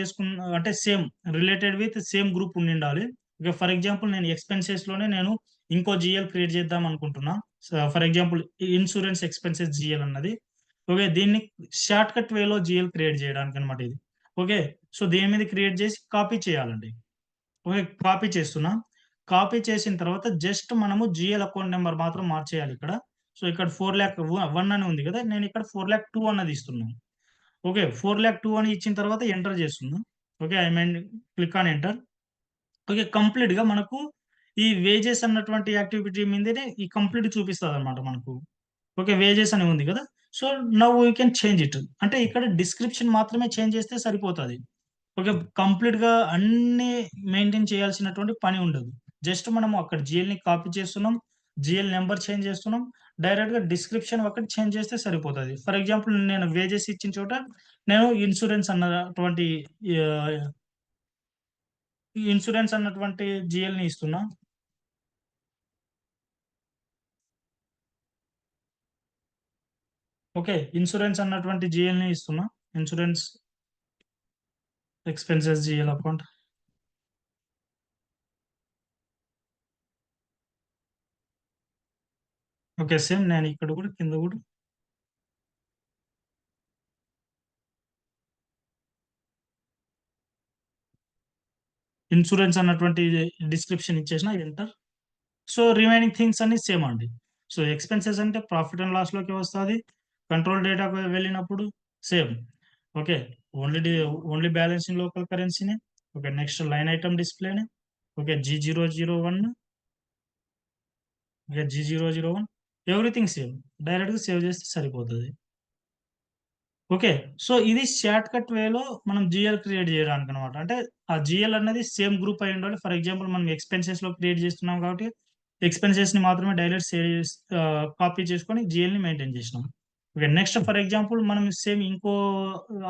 అంటే same related with same group ఉండిండాలి. ఓకే. ఫర్ ఎగ్జాంపుల్ నేను ఎక్స్‌పెన్సెస్‌లోనే నేను ఇంకో జీఎల్ క్రియేట్ చేద్దాం అనుకుంటున్నా. For example insurance expenses GL అన్నది. ఓకే. దీన్ని షార్ట్‌కట్ వేలో జీఎల్ క్రియేట్ చేయడానికనమాట ఇది. ఓకే. సో దీని మీద క్రియేట్ చేసి కాపీ చేయాలండి. ఓకే. కాపీ చేస్తున్నా. కాపీ చేసిన తర్వాత జస్ట్ మనము జీఎల్ అకౌంట్ నంబర్ మాత్రం మార్చేయాలిక్కడ. సో ఇక్కడ 4,01,000 అని ఉంది గదా! నేనిక్కడ 4,02,000 అన్నది ఇస్తున్నాను. ఓకే. 4,02,000 అని ఇచ్చిన తర్వాత ఎంటర్ చేస్తున్నా. Okay. I mean click on enter. Okay. కంప్లీట్‌గా మనకు ఈ వేజెస్ అన్నటువంటి యాక్టివిటీ మీదనే ఈ కంప్లీట్ చూపిస్తదన్నమాట మనకు. ఓకే. వేజెస్ అని ఉంది గదా! So now we can change it. అంటే ఇక్కడ డిస్క్రిప్షన్ మాత్రమే చేంజ్ చేస్తే సరిపోతది. ఓకే. కంప్లీట్‌గా అన్నీ మెయింటైన్ చేయాల్సినటువంటి పని ఉండదు. జస్ట్ మనము అక్కడ జీఎల్‌ని కాపీ చేస్తున్నాం. జీఎల్ నంబర్ చేంజ్ చేస్తున్నాం. డైరెక్ట్‌గా డిస్క్రిప్షన్ ఒకటి చేంజ్ చేస్తే సరిపోతది. ఫర్ ఎగ్జాంపుల్ నేను వేజెస్ ఇచ్చిన చోట నేను ఇన్స్యూరెన్స్ అన్నటువంటి ఆహ్, ఇన్స్యూరెన్స్ అన్నటువంటి జీఎల్‌ని ఇస్తున్నా. ఓకే. ఇన్స్యూరెన్స్ అన్నటువంటి జీఎల్‌ని ఇస్తున్నా. Insurance expenses GL account. Okay. Same నేను ఇక్కడ కూడా కింద కూడా ఇన్స్యూరెన్స్ అన్నటువంటి డిస్క్రిప్షన్ ఇచ్చేసిన ఎంటర్. సో రిమైనింగ్ థింగ్స్ అన్నీ సేమ్ అండి. సో ఎక్స్‌పెన్సెస్ అంటే ప్రాఫిట్ అండ్ లాస్‌లోకి వస్తది. కంట్రోల్ డేటాకు వెళ్ళినప్పుడు సేమ్. ఓకే. ఓన్లీ డి ఓన్లీ బ్యాలెన్స్ ఇన్ లోకల్ కరెన్సీనే. ఓకే. నెక్స్ట్ లైన్ ఐటెమ్ డిస్‌ప్లేనే. Okay. G001 okay. G001 everything same. డైరెక్ట్‌గా సేవ్ చేస్తే సరిపోతది. ఓకే. సో, ఇది షార్ట్‌కట్ వేలో మనం జీఎల్ క్రియేట్ జేయడానికనమాట. అంటే ఆ జీఎల్ అన్నది సేమ్ గ్రూప్ అయ్యుండాలి. ఫర్ ఎగ్జాంపుల్ మనం ఎక్స్‌పెన్సెస్‌లో క్రియేట్ జేస్తున్నాం కాబట్టి, ఎక్స్‌పెన్సెస్‌ని మాత్రమే డైరెక్ట్ కాపీ చేసుకొని జీఎల్‌ని మెయింటైన్ జేసినాం. ఓకే. నెక్స్ట్ ఫర్ ఎగ్జాంపుల్ మనం సేమ్ ఇంకో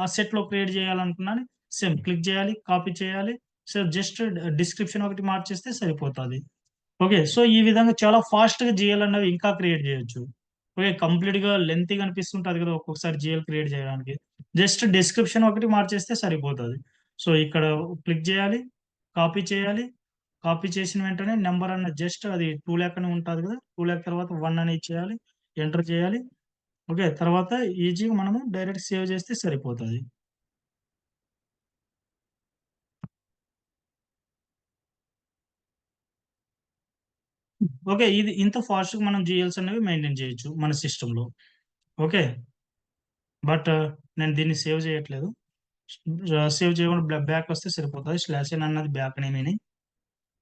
అసెట్‌లో క్రియేట్ జేయాలనుకున్నాను. సేమ్ క్లిక్ జేయాలి, కాపీ చేయాలి. సో, జస్ట్ డిస్క్రిప్షన్ ఒకటి మార్చేస్తే సరిపోతది. ఓకే. సో, ఈ విధంగా చాలా ఫాస్ట్‌గా జీఎల్ అన్నవి ఇంకా క్రియేట్ జేయొచ్చు. ఓకే. కంప్లీట్‌గా లెంతీగా అనిపిస్తుంటది గదా! ఒక్కొక్కసారి జీఎల్ క్రియేట్ జేయడానికి. జస్ట్ డిస్క్రిప్షన్ ఒకటి మార్చేస్తే సరిపోతది. సో, ఇక్కడ క్లిక్ జేయాలి, కాపీ చేయాలి. కాపీ చేసిన వెంటనే నంబర్ అన్న జస్ట్ అది 2,00,000 అని ఉంటది గదా! 2,00,000 తర్వాత 1 అని ఇచ్చేయాలి. ఎంటర్ చేయాలి. ఓకే. తర్వాత ఈజీగా మనము డైరెక్ట్ సేవ్ జేస్తే సరిపోతది. ఓకే. ఇది ఇంత ఫాస్ట్‌గా మనం జీఎల్స్ అనేవి మెయింటైన్ జేయొచ్చు మన సిస్టమ్‌లో. ఓకే. బట్ నేను దీన్ని సేవ్ జేయట్లేదు. సేవ్ చేయకుండా బ్యాక్ వస్తే సరిపోతది. స్లాష్ ఎన్ అన్నది బ్యాక్ నేమేని.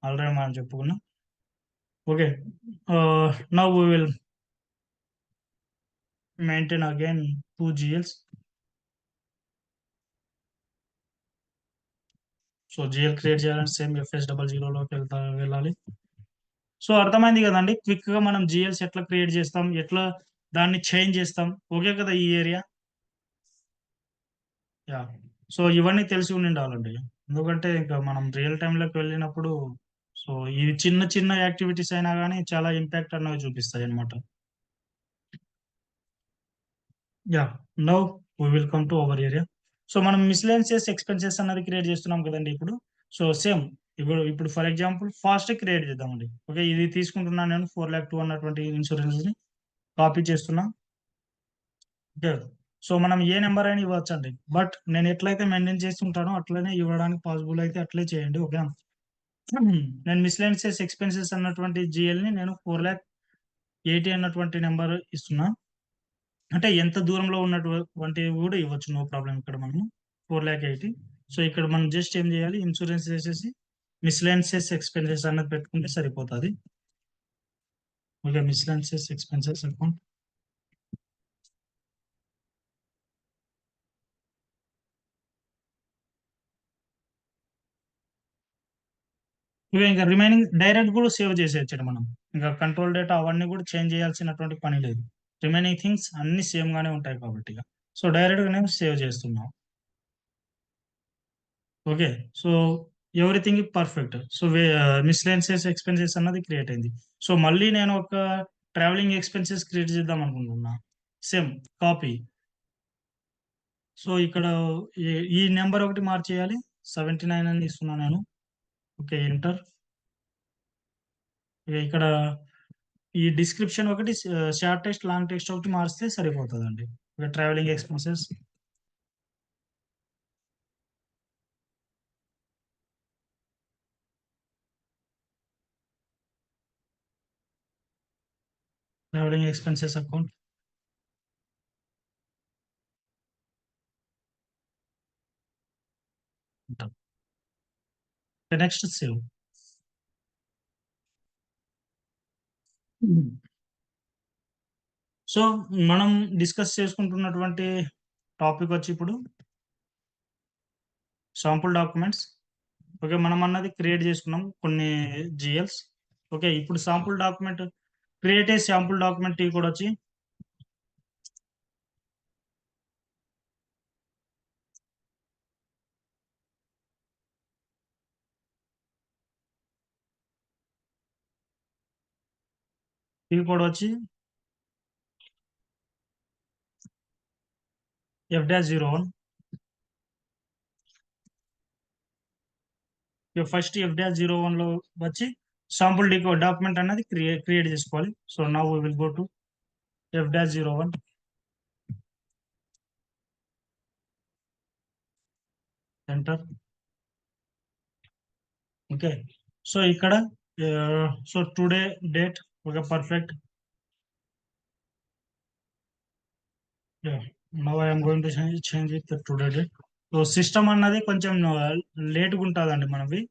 ఆల్రెడీ మనం చెప్పుకున్నాం. Okay. Now we will maintain again 2 GLs. So, GL create చేయాలంటే సేమ్ FS00లోకి వెళ్ళాలి. సో, అర్థమైంది గదండీ! క్విక్‌గా మనం జీఎల్స్ ఎట్లా క్రియేట్ చేస్తాం? ఎట్లా దాన్ని చేంజ్ చేస్తాం? ఓకే కదా! ఈ ఏరియా? యాహ్! సో, ఇవన్నీ తెలిసి ఉండిండాలండి. ఎందుకంటే ఇంకా మనం రియల్ టైమ్‌లోకి వెళ్ళినప్పుడు సో, ఈ చిన్న చిన్న యాక్టివిటీస్ అయినా గాని చాలా ఇంపాక్ట్ అన్నవి చూపిస్తాయన్నమాట. Yeah! Now we will come to our area. So, మనం మిస్‌లెన్షియస్ ఎక్స్‌పెన్సెస్ అన్నది క్రియేట్ చేస్తున్నాం కదండీ ఇప్పుడు. సో, సేమ్ ఇప్పుడు ఫర్ ఎగ్జాంపుల్ ఫాస్ట్‌గా క్రియేట్ చేద్దామండి. ఓకే. ఇది తీసుకుంటున్నాను నేను 4,02,000 అన్నటువంటి ఇన్స్యూరెన్స్‌ని కాపీ చేస్తున్నా. ఓకే. సో, మనం ఏ నంబర్ అయినా ఇవ్వచ్చండి. బట్ నేను ఎట్లయితే మెయింటైన్ చేస్తుంటానో అట్లనే ఇవ్వడానికి పాసిబుల్ అయితే అట్లే చేయండి. ఓకేనా. నేను మిస్‌లెన్షియస్ ఎక్స్‌పెన్సెస్ అన్నటువంటి జీఎల్‌ని నేను 4,80,000 అన్నటువంటి నంబర్ ఇస్తున్నా. అంటే ఎంత దూరంలో ఉన్నటువంటివి గూడా ఇవ్వచ్చు. నో ప్రాబ్లమ్ ఇక్కడ మనము. 4,80,000. సో, ఇక్కడ మనం జస్ట్ ఏం జేయాలి ఇన్స్యూరెన్స్ చేసేసి మిస్‌లెన్షియస్ ఎక్స్‌పెన్సెస్ అన్నది పెట్టుకుంటే సరిపోతది. ఓకే. Miscellaneous expenses account. ఇగ ఇంకా రిమైనింగ్ డైరెక్ట్ గూడా సేవ్ చేసేయొచ్చండి మనం. ఇంకా కంట్రోల్ డేటా అవన్నీ గూడా చేంజ్ చేయాల్సినటువంటి పని లేదు. రిమైనింగ్ థింగ్స్ అన్నీ సేమ్ గానే ఉంటాయి కాబట్టిగ. సో, డైరెక్ట్‌గా నేను సేవ్ చేస్తున్నాం. Okay. So, everything perfect. So, miscellaneous expenses అన్నది క్రియేట్ అయింది. సో, మళ్ళీ నేను ఒక ట్రావెలింగ్ ఎక్స్‌పెన్సెస్ క్రియేట్ చేద్దాం అనుకుంటున్నా. Same copy. సో, ఇక్కడ ఈ నంబర్ ఒకటి మార్చేయాలి. 79 అని ఇస్తున్నా నేను. ఓకే. ఎంటర్. ఇక్కడ ఈ డిస్క్రిప్షన్ ఒకటి షార్ట్ టెక్స్ట్, లాంగ్ టెక్స్ట్ ఒకటి మారిస్తే సరిపోతదండి. ఇక travelling expenses, travelling expenses account. Enter. Next save. So మనం డిస్కస్ చేసుకుంటున్నటువంటి టాపిక్ వచ్చి ఇప్పుడు శాంపుల్ డాక్యుమెంట్స్. ఓకే, మనం అన్నది క్రియేట్ చేసుకున్నాం కొన్ని జిఎల్స్. ఓకే, ఇప్పుడు sample document create a sample document T కూడా వచ్చి f-01. ఫస్ట్ f-01 లో వచ్చి శాంపుల్ డాక్యుమెంట్ అనేది క్రియేట్ చేసుకోవాలి. So now we will go to f-01, enter. Okay, so ఇక్కడ సో టుడే డేట్ ఒక perfect. Now I'm going to change it today date. So system అన్నది కొంచెం లేట్గా ఉంటుందండి మనవి.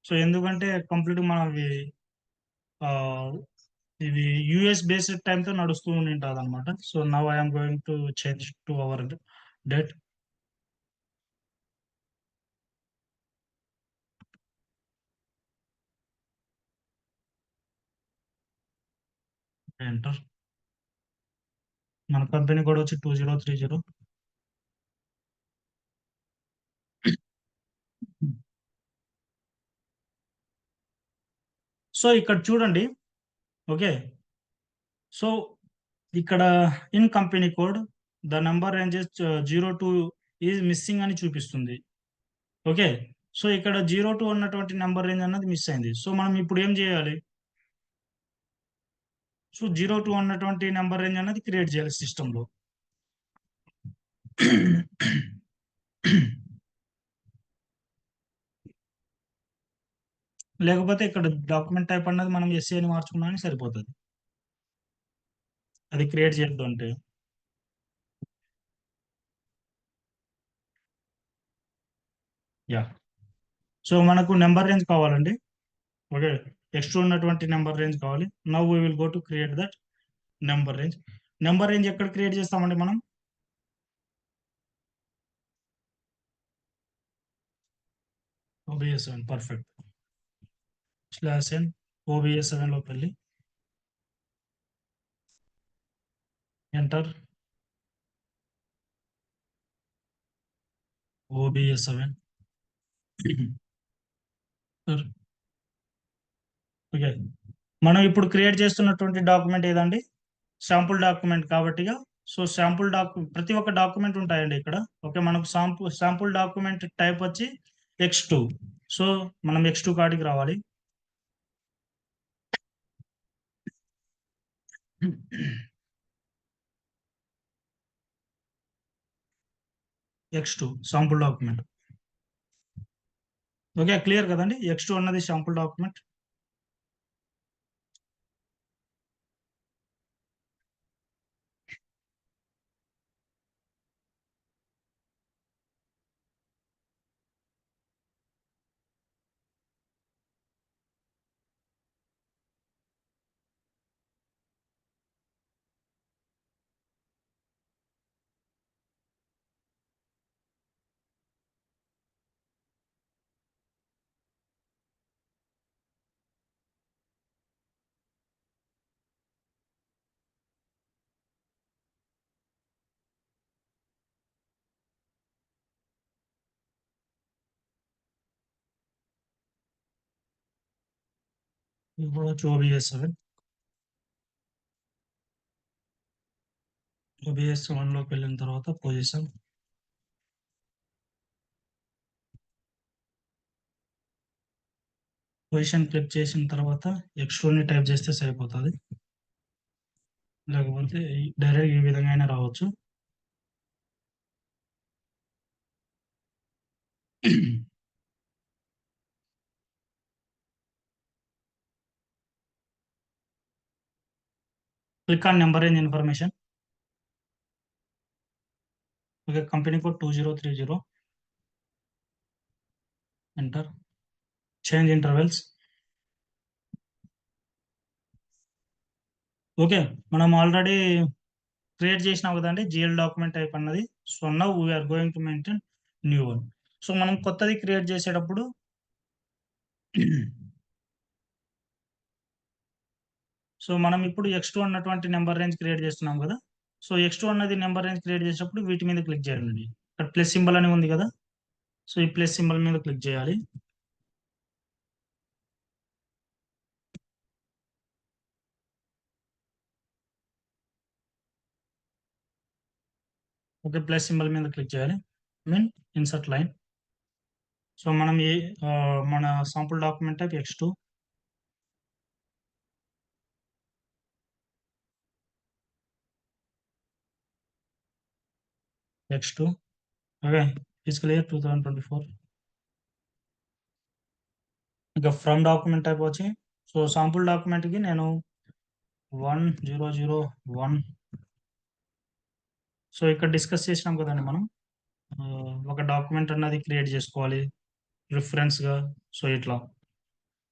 సో ఎందుకంటే కంప్లీట్ మనవి ఆ, ఇది యుఎస్ బేస్డ్ టైంతో నడుస్తూ ఉంటుంది అనమాట. So now I'm going to change to our date. Enter. మన కంపెనీ కూడా వచ్చి 2030. సో ఇక్కడ చూడండి. ఓకే, సో ఇక్కడ in company code the number ranges 02 is missing అని చూపిస్తుంది. ఓకే, సో ఇక్కడ 02 ఉన్నటువంటి నెంబర్ రేంజ్ అన్నది మిస్ అయింది. సో మనం ఇప్పుడు ఏం చేయాలి? సో 02 ఉన్నటువంటి నెంబర్ రేంజ్ అన్నది క్రియేట్ చేయాలి సిస్టంలో. లేకపోతే ఇక్కడ డాక్యుమెంట్ టైప్ అన్నది మనం ఎస్ఏ అని మార్చుకున్నా సరిపోతుంది. అది క్రియేట్ చేయొద్దు అంటే. యా, సో మనకు నెంబర్ రేంజ్ కావాలండి. ఓకే, ఎక్స్ట్రా ఉన్నటువంటి నెంబర్ రేంజ్ కావాలి. Now we will go to create that number range. Number range ఎక్కడ క్రియేట్ చేస్తామండి మనం? OBS7, perfect. /n OBS7 లోకి వెళ్ళి ఎంటర్. OBS7. ఓకే, మనం ఇప్పుడు క్రియేట్ చేస్తున్నటువంటి డాక్యుమెంట్ ఏదండి? శాంపుల్ డాక్యుమెంట్ కాబట్టిగా. సో శాంపుల్ ప్రతి ఒక్క డాక్యుమెంట్ ఉంటాయండి ఇక్కడ. ఓకే, మనకు శాంపుల్ డాక్యుమెంట్ టైప్ వచ్చి X2. సో మనం X2 కాడికి రావాలి. X2 sample document. Okay, clear కదండి? X2 అన్నది శాంపుల్ డాక్యుమెంట్. ఇప్పుడు వచ్చి OBS1 లోకి వెళ్ళిన తర్వాత పొజిషన్ క్లిక్ చేసిన తర్వాత X2ని టైప్ చేస్తే సరిపోతుంది. లేకపోతే డైరెక్ట్ ఈ విధంగా అయినా రావచ్చు. Click on number range information. Okay, company code 2030. Enter. Change intervals. Okay, మనం ఆల్రెడీ క్రియేట్ చేసినాం కదండి జిఎల్ డాక్యుమెంట్ టైప్ అన్నది. So now we are going to maintain new one. So మనం కొత్తది క్రియేట్ చేసేటప్పుడు సో మనం ఇప్పుడు x2 అన్నటువంటి నెంబర్ రేంజ్ క్రియేట్ చేస్తున్నాం కదా. సో x2 అన్నది నెంబర్ రేంజ్ క్రియేట్ చేసేటప్పుడు వీటి మీద క్లిక్ చేయాలండి. ఇక్కడ ప్లస్ సింబల్ అని ఉంది కదా. సో ఈ ప్లస్ సింబల్ మీద క్లిక్ చేయాలి. ఓకే, ప్లస్ సింబల్ మీద క్లిక్ చేయాలి. Mean insert line. సో మనం మన sample document type x2. Okay, physical year 2024. ఇంకా ఫ్రమ్ డాక్యుమెంట్ టైప్ వచ్చి సో సాంపుల్ డాక్యుమెంట్కి నేను 1001. సో ఇక్కడ డిస్కస్ చేసినాం కదండి మనం ఒక డాక్యుమెంట్ అన్నది క్రియేట్ చేసుకోవాలి రిఫరెన్స్గా. సో ఇట్లా,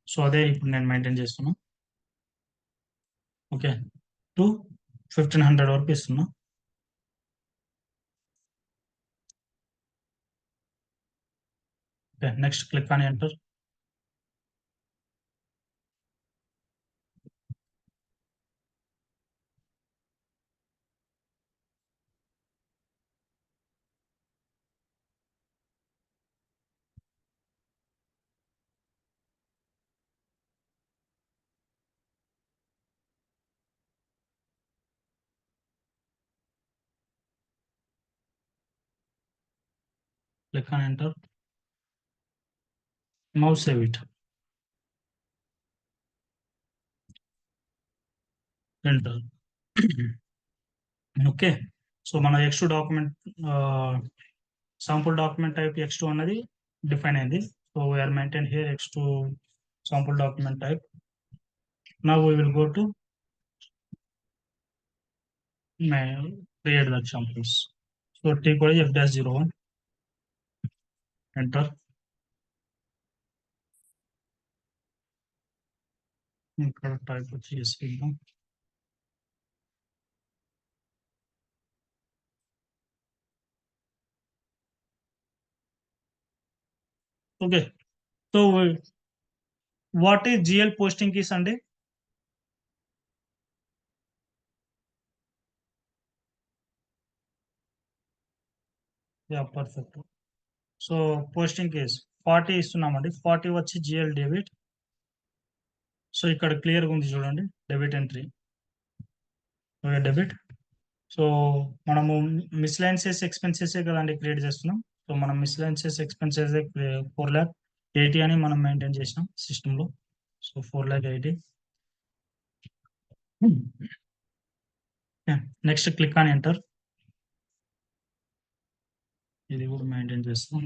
సో అదే ఇప్పుడు నేను మెయింటైన్ చేస్తున్నా. ఓకే, 1500 వరకు ఇస్తున్నా. ఓకే, నెక్స్ట్ క్లిక్ అని ఎంటర్. క్లిక్ అని enter. Now save it. Enter. Okay, so మన x2 document sample document type x2 అన్నది డిఫైన్ అయింది. So we are maintain here x2 sample document type. Now we will go to create the examples. So take away f-01, enter. ఇక్కడ type వచ్చేసి ఇద్దాం. Okay, so what is GL posting keys అండి? Yeah, perfect. So posting keys 40 ఇస్తున్నామండి. 40 వచ్చి GL debit. So ఇక్కడ క్లియర్గా ఉంది చూడండి, debit entry. Okay, debit. So మనము మిస్లైన్సెస్ ఎక్స్పెన్సెస్ కదండి క్రియేట్ చేస్తున్నాం. సో మనం మిస్లైన్సెస్ ఎక్స్పెన్సెస్ 4,80,000 అని మనం మెయింటైన్ చేసినాం సిస్టంలో. సో 4,80,000. నెక్స్ట్ క్లిక్ అని ఎంటర్. ఇది కూడా మెయింటైన్ చేస్తాం.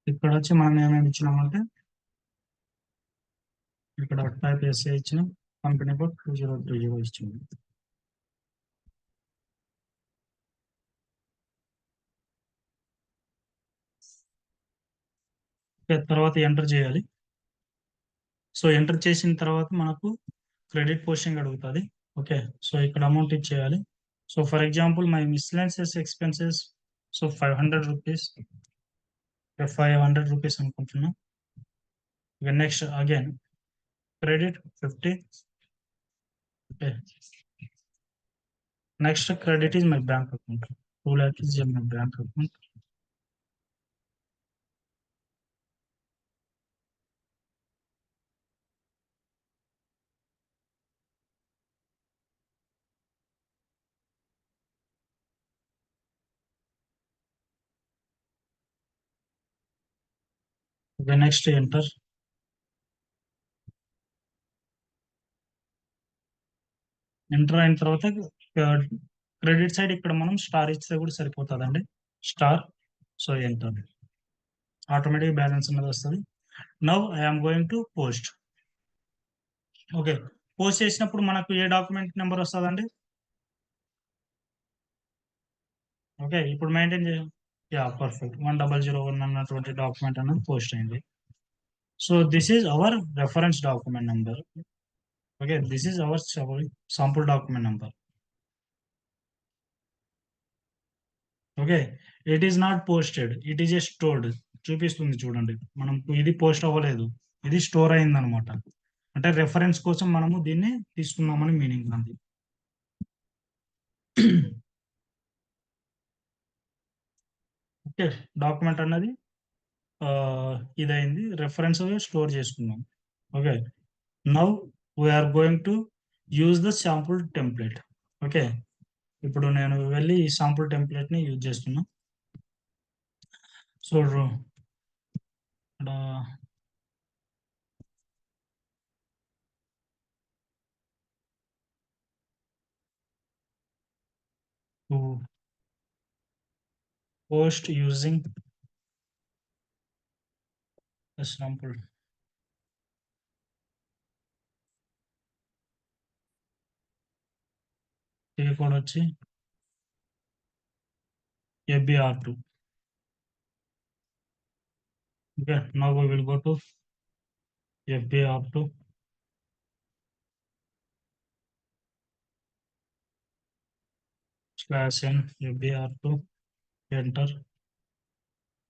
ఇక్కడ వచ్చి మనం ఏమేమి ఇచ్చినామంటే ఇక్కడ టైప్ ఎస్ఏ ఇచ్చినాం, కంపెనీ కోడ్ 2030 ఇచ్చినాం. తర్వాత ఎంటర్ చేయాలి. సో ఎంటర్ చేసిన తర్వాత మనకు క్రెడిట్ పోస్టింగ్ అడుగుతుంది. ఓకే, సో ఇక్కడ అమౌంట్ ఇచ్చేయాలి. So for example my miscellaneous expenses so 500 rupees, 500 rupees అనుకుంటున్నా. Next again credit 50. Okay, next credit is my bank account, 2 lakh is my bank account. Okay, next enter. Enter అయిన తర్వాత credit side ఇక్కడ మనం star ఇస్తే కూడా సరిపోతుందండి. Star. So enter. Automatic balance అనేది వస్తుంది. Now I'm going to post. Okay. Post చేసినప్పుడు మనకు ఏ డాక్యుమెంట్ నెంబర్ వస్తుందండి? ఓకే. ఇప్పుడు మెయింటైన్ చే పర్ఫెక్ట్. 1001 అన్నటువంటి డాక్యుమెంట్ అనేది పోస్ట్ అయింది. So this is our reference document number. Okay. This is our sample document number. Okay. It is not posted. It is A stored. చూపిస్తుంది చూడండి. మనం ఇది పోస్ట్ అవ్వలేదు. ఇది స్టోర్ అయిందనమాట. అంటే రెఫరెన్స్ కోసం మనము దీన్ని తీసుకున్నామని మీనింగ్ అండి. ఓకే. డాక్యుమెంట్ అన్నది ఇదైంది. రెఫరెన్స్ స్టోర్ చేసుకున్నాం. Okay. Now we are going to use the sample template. Okay. ఇప్పుడు నేను వెళ్ళి ఈ శాంపుల్ టెంప్లెట్ని యూజ్ చేస్తున్నా. సో ఇక్కడ పోస్ట్ యూజింగ్ ద శాంపుల్. ఇది కూడా వచ్చి FBR2. Okay, now we will go to FBR2 /n FBR2 enter.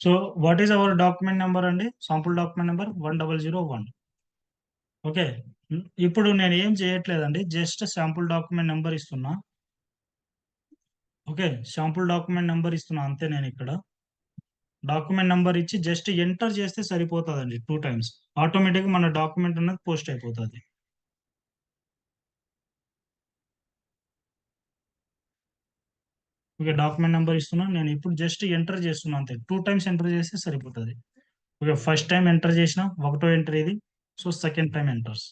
So what is our document number అండి? Sample document number 1001. ఓకే. ఇప్పుడు నేను ఏం చేయట్లేదండి. జస్ట్ శాంపుల్ డాక్యుమెంట్ నెంబర్ ఇస్తున్నా. ఓకే. శాంపుల్ డాక్యుమెంట్ నెంబర్ ఇస్తున్నా అంతే. నేను ఇక్కడ డాక్యుమెంట్ నెంబర్ ఇచ్చి జస్ట్ ఎంటర్ చేస్తే సరిపోతుందండి 2 టైమ్స్. ఆటోమేటిక్గా మన డాక్యుమెంట్ అనేది పోస్ట్ అయిపోతుంది. ఓకే. డాక్యుమెంట్ నెంబర్ ఇస్తున్నా. నేను ఇప్పుడు జస్ట్ ఎంటర్ చేస్తున్నా అంతే. 2 టైమ్స్ ఎంటర్ చేస్తే సరిపోతుంది. ఓకే. ఫస్ట్ టైం ఎంటర్ చేసిన ఒకటో ఎంట్రీ ఇది. So second time enters.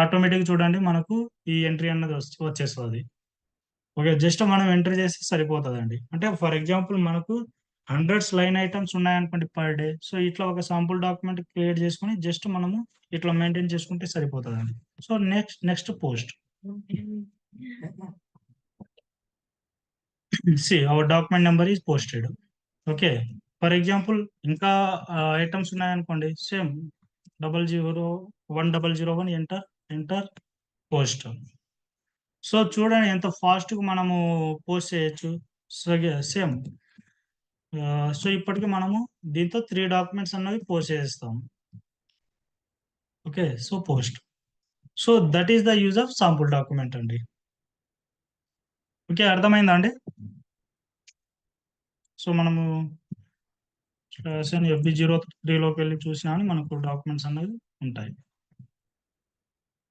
Automatic చూడండి మనకు ఈ ఎంట్రీ అన్నది వచ్చేస్తుంది. ఓకే. జస్ట్ మనం ఎంటర్ చేస్తే సరిపోతుందండి. అంటే ఫర్ ఎగ్జాంపుల్ మనకు హండ్రెడ్స్ లైన్ ఐటమ్స్ ఉన్నాయనుకోండి పర్ డే. సో ఇట్లా ఒక శాంపుల్ డాక్యుమెంట్ క్రియేట్ చేసుకొని జస్ట్ మనము ఇట్లా మెయింటైన్ చేసుకుంటే సరిపోతుందండి. So next post. Our document number is posted. Okay. For example ఇంకా ఐటమ్స్ ఉన్నాయనుకోండి. Same 1001 enter post. సో చూడండి ఎంత ఫాస్ట్గా మనము పోస్ట్ చేయొచ్చు. సేమ్. సో ఇప్పటికి మనము దీంతో 3 డాక్యుమెంట్స్ అన్నవి పోస్ట్ చేస్తాం. Okay. So post. So that is the use of sample document అండి. ఓకే. అర్థమైందా అండి? సో మనము FB03లోకి వెళ్ళి చూసినా మనకు డాక్యుమెంట్స్ అనేవి ఉంటాయి.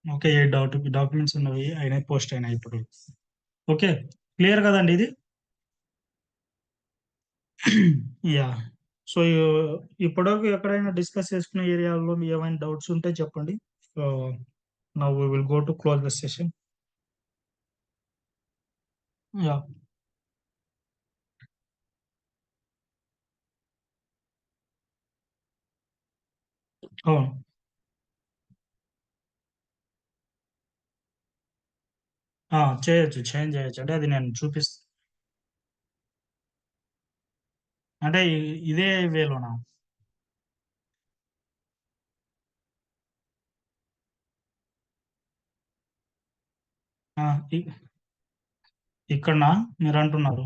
ఓకే. 8 డాక్యుమెంట్స్ ఉన్నవి అయినాయి, పోస్ట్ అయినాయి ఇప్పుడు. ఓకే. క్లియర్ కదండి ఇది? యాహ్! సో ఇప్పటివరకు ఎక్కడైనా డిస్కస్ చేసుకున్న ఏరియాలో ఏమైనా డౌట్స్ ఉంటే చెప్పండి. So now we will go to close the session. Yeah! అవును. చేయొచ్చు. చేంజ్ చేయొచ్చు. అంటే అది నేను అంటే ఇదే వేలోనా? ఆ! ఇక్కడనా మీరంటున్నారు?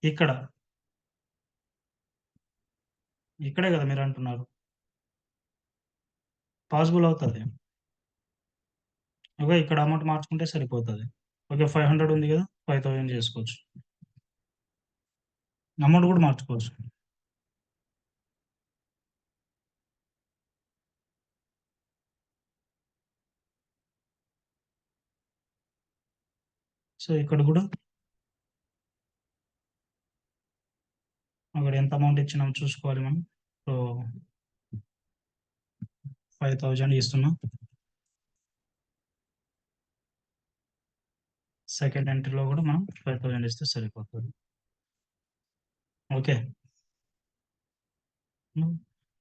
ఇక్కడ. ఇక్కడే కదా మీరంటున్నారు. పాసిబుల్ అవుతది. ఓకే. ఇక్కడ అమౌంట్ మార్చుకుంటే సరిపోతది. ఓకే. 500 ఉంది కదా! 5000 చేసుకోవచ్చు. అమౌంట్ కూడా మార్చుకోవచ్చు. సో ఇక్కడ కూడా అక్కడ ఎంత అమౌంట్ ఇచ్చినామో చూసుకోవాలి మనం. సో 5000 ఇస్తున్నా. సెకండ్ ఎంట్రీలో కూడా మనం 5,000 ఇస్తే సరిపోతుంది. Okay,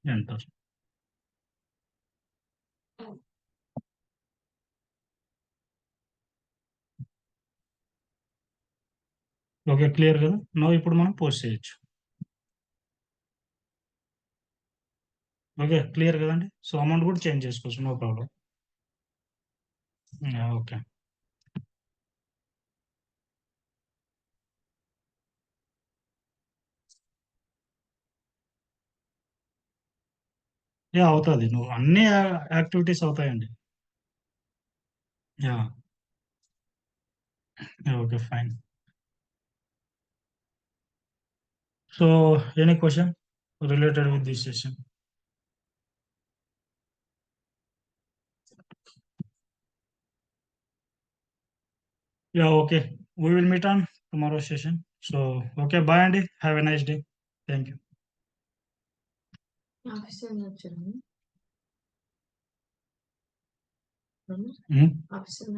enter. ఓకే, క్లియర్ కదా. నో ఇప్పుడు మనం పోస్ట్ చేయొచ్చు. ఓకే, క్లియర్ కదండి. సో అమౌంట్ కూడా చేంజ్ చేసుకోవచ్చు, నో ప్రాబ్లం. ఓకే. యా అవుతుంది, నువ్వు అన్ని యాక్టివిటీస్ అవుతాయండి. Yeah. Okay, fine. So any question related with this session? Yeah, okay, we will meet on tomorrow session. So okay, bye అండి, have a nice day. Thank you. Officer వచ్చారు. Hmm? Officer